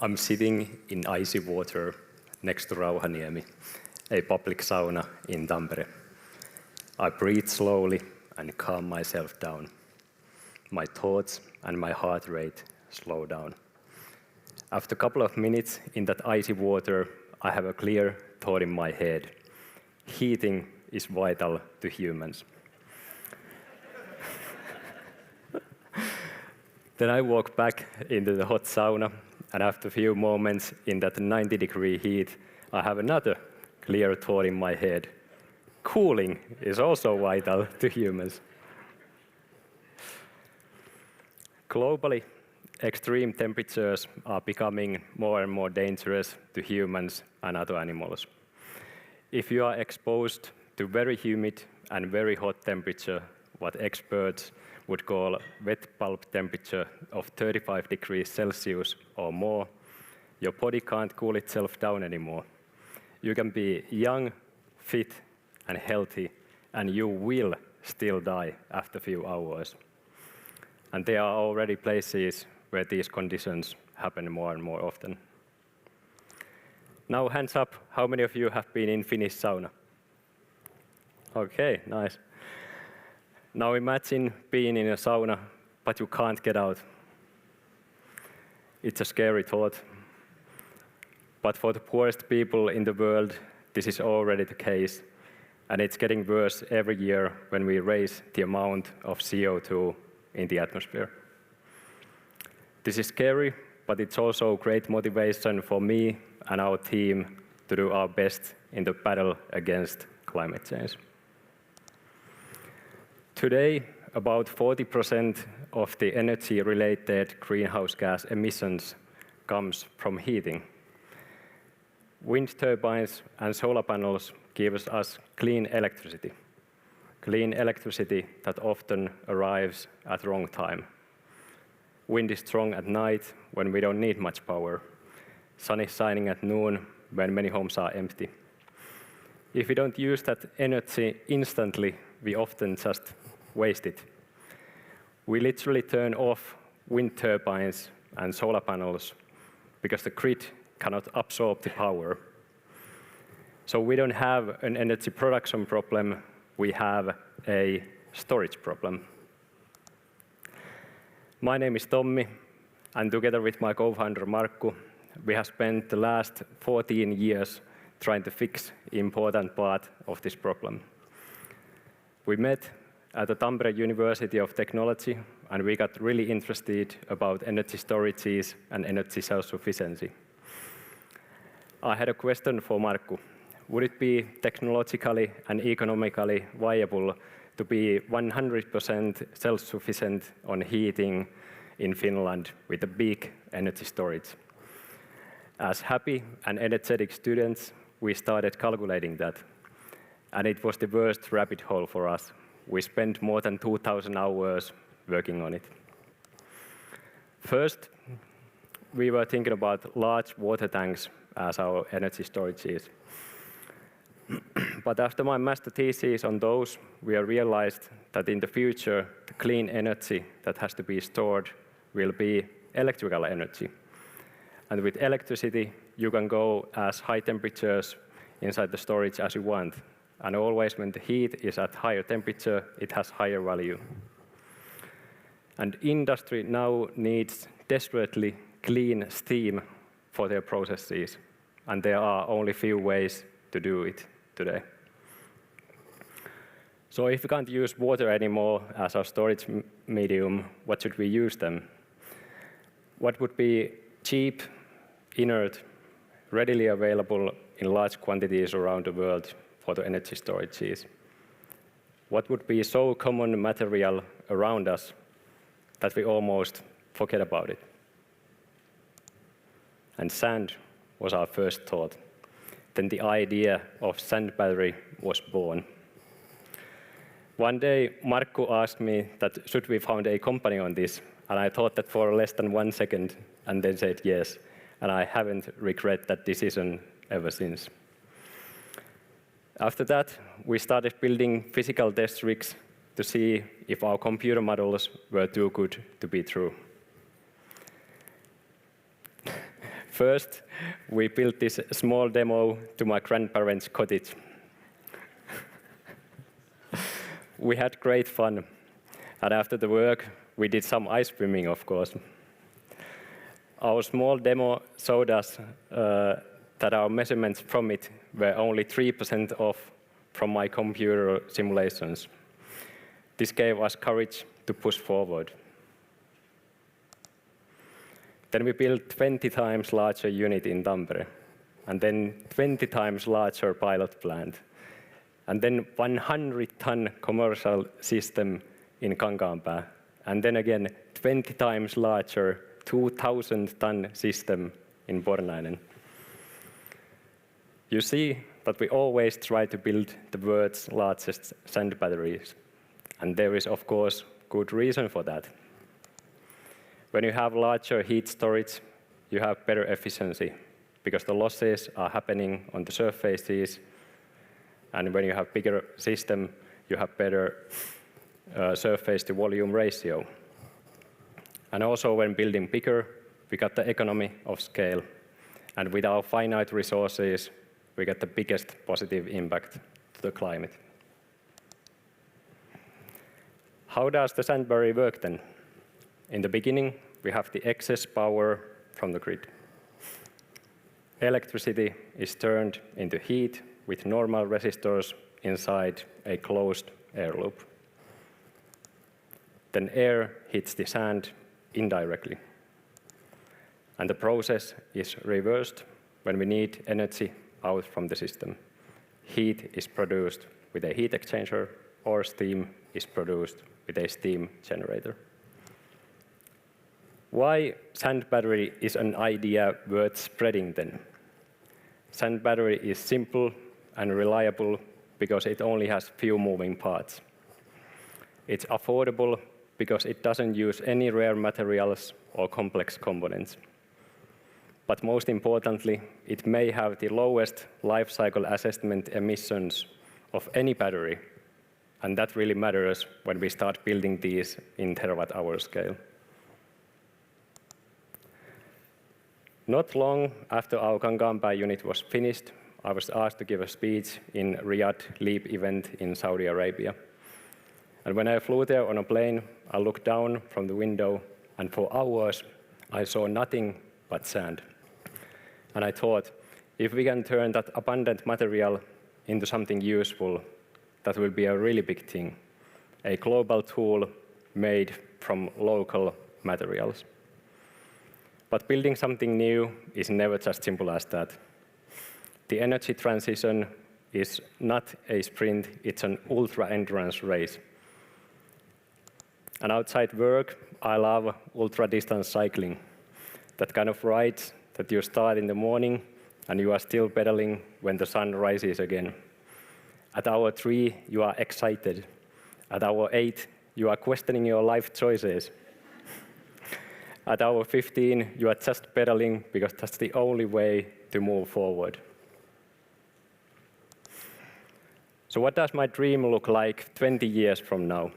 I'm sitting in icy water next to Rauhaniemi, a public sauna in Tampere. I breathe slowly and calm myself down. My thoughts and my heart rate slow down. After a couple of minutes in that icy water, I have a clear thought in my head. Heating is vital to humans. Then I walk back into the hot sauna, and after a few moments in that 90-degree heat, I have another clear thought in my head. Cooling is also vital to humans. Globally, extreme temperatures are becoming more and more dangerous to humans and other animals. If you are exposed to very humid and very hot temperature, what experts would call wet bulb temperature of 35 degrees Celsius or more, your body can't cool itself down anymore. You can be young, fit, and healthy, and you will still die after a few hours. And there are already places where these conditions happen more and more often. Now, hands up, how many of you have been in Finnish sauna? Okay, nice. Now imagine being in a sauna, but you can't get out. It's a scary thought. But for the poorest people in the world, this is already the case. And it's getting worse every year when we raise the amount of CO2 in the atmosphere. This is scary, but it's also great motivation for me and our team to do our best in the battle against climate change. Today, about 40% of the energy-related greenhouse gas emissions comes from heating. Wind turbines and solar panels give us clean electricity that often arrives at the wrong time. Wind is strong at night when we don't need much power. Sun is shining at noon when many homes are empty. If we don't use that energy instantly, we often just waste it. We literally turn off wind turbines and solar panels because the grid cannot absorb the power. So we don't have an energy production problem, we have a storage problem. My name is Tommi, and together with my co-founder Markku, we have spent the last 14 years trying to fix the important part of this problem. We met at the Tampere University of Technology, and we got really interested about energy storages and energy self-sufficiency. I had a question for Markku. Would it be technologically and economically viable to be 100% self-sufficient on heating in Finland with a big energy storage? As happy and energetic students, we started calculating that. And it was the worst rabbit hole for us. We spent more than 2,000 hours working on it. First, we were thinking about large water tanks as our energy storages. But after my master thesis on those, we realized that in the future, the clean energy that has to be stored will be electrical energy. And with electricity, you can go as high temperatures inside the storage as you want. And always when the heat is at higher temperature, it has higher value. And industry now needs desperately clean steam for their processes. And there are only few ways to do it today. So if we can't use water anymore as our storage medium, what should we use then? What would be cheap, inert, readily available in large quantities around the world for the energy storages? What would be so common material around us that we almost forget about it? And sand was our first thought. Then the idea of sand battery was born. One day, Markku asked me that should we found a company on this, and I thought that for less than 1 second, and then said yes, and I haven't regretted that decision ever since. After that, we started building physical test rigs to see if our computer models were too good to be true. First, we built this small demo to my grandparents' cottage. We had great fun, and after the work, we did some ice swimming, of course. Our small demo showed us that our measurements from it were only 3% off from my computer simulations. This gave us courage to push forward. Then we built 20 times larger unit in Tampere, and then 20 times larger pilot plant, and then 100-ton commercial system in Kankaanpää, and then again 20 times larger 2,000-ton system in Pornainen. You see that we always try to build the world's largest sand batteries, and there is, of course, good reason for that. When you have larger heat storage, you have better efficiency, because the losses are happening on the surfaces, and when you have bigger system, you have better surface-to-volume ratio. And also, when building bigger, we got the economy of scale, and with our finite resources, we get the biggest positive impact to the climate. How does the sand battery work then? In the beginning, we have the excess power from the grid. Electricity is turned into heat with normal resistors inside a closed air loop. Then air hits the sand indirectly. And the process is reversed when we need energy out from the system. Heat is produced with a heat exchanger, or steam is produced with a steam generator. Why sand battery is an idea worth spreading then? Sand battery is simple and reliable because it only has few moving parts. It's affordable because it doesn't use any rare materials or complex components. But most importantly, it may have the lowest life cycle assessment emissions of any battery, and that really matters when we start building these in terawatt-hour scale. Not long after our Kankaanpää unit was finished, I was asked to give a speech in Riyadh LEAP event in Saudi Arabia. And when I flew there on a plane, I looked down from the window, and for hours, I saw nothing but sand. And I thought, if we can turn that abundant material into something useful, that will be a really big thing, a global tool made from local materials. But building something new is never just simple as that. The energy transition is not a sprint, it's an ultra-endurance race. And outside work, I love ultra-distance cycling. That kind of ride that you start in the morning and you are still pedaling when the sun rises again. At hour 3, you are excited. At hour 8, you are questioning your life choices. At hour 15, you are just pedaling because that's the only way to move forward. So what does my dream look like 20 years from now?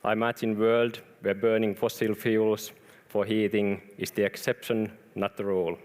I imagine a world where burning fossil fuels for heating is the exception, not the rule.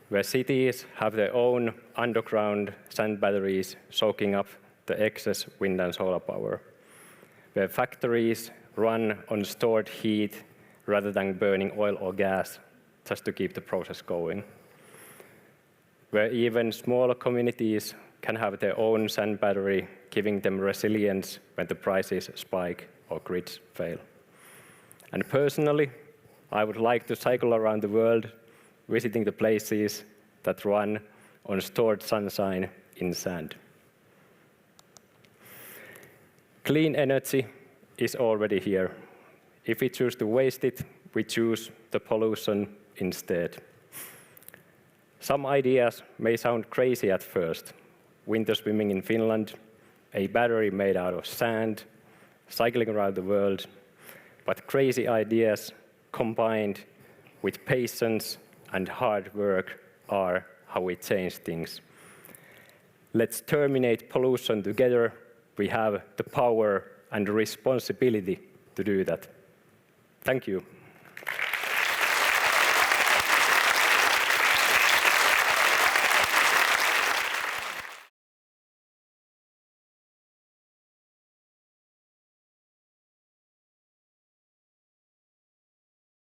Where cities have their own underground sand batteries soaking up the excess wind and solar power. Where factories run on stored heat rather than burning oil or gas just to keep the process going. Where even smaller communities can have their own sand battery, giving them resilience when the prices spike or grids fail. And personally, I would like to cycle around the world, visiting the places that run on stored sunshine in sand. Clean energy is already here. If we choose to waste it, we choose the pollution instead. Some ideas may sound crazy at first. Winter swimming in Finland, a battery made out of sand, cycling around the world. But crazy ideas combined with patience and hard work are how we change things. Let's terminate pollution together. We have the power and responsibility to do that. Thank you.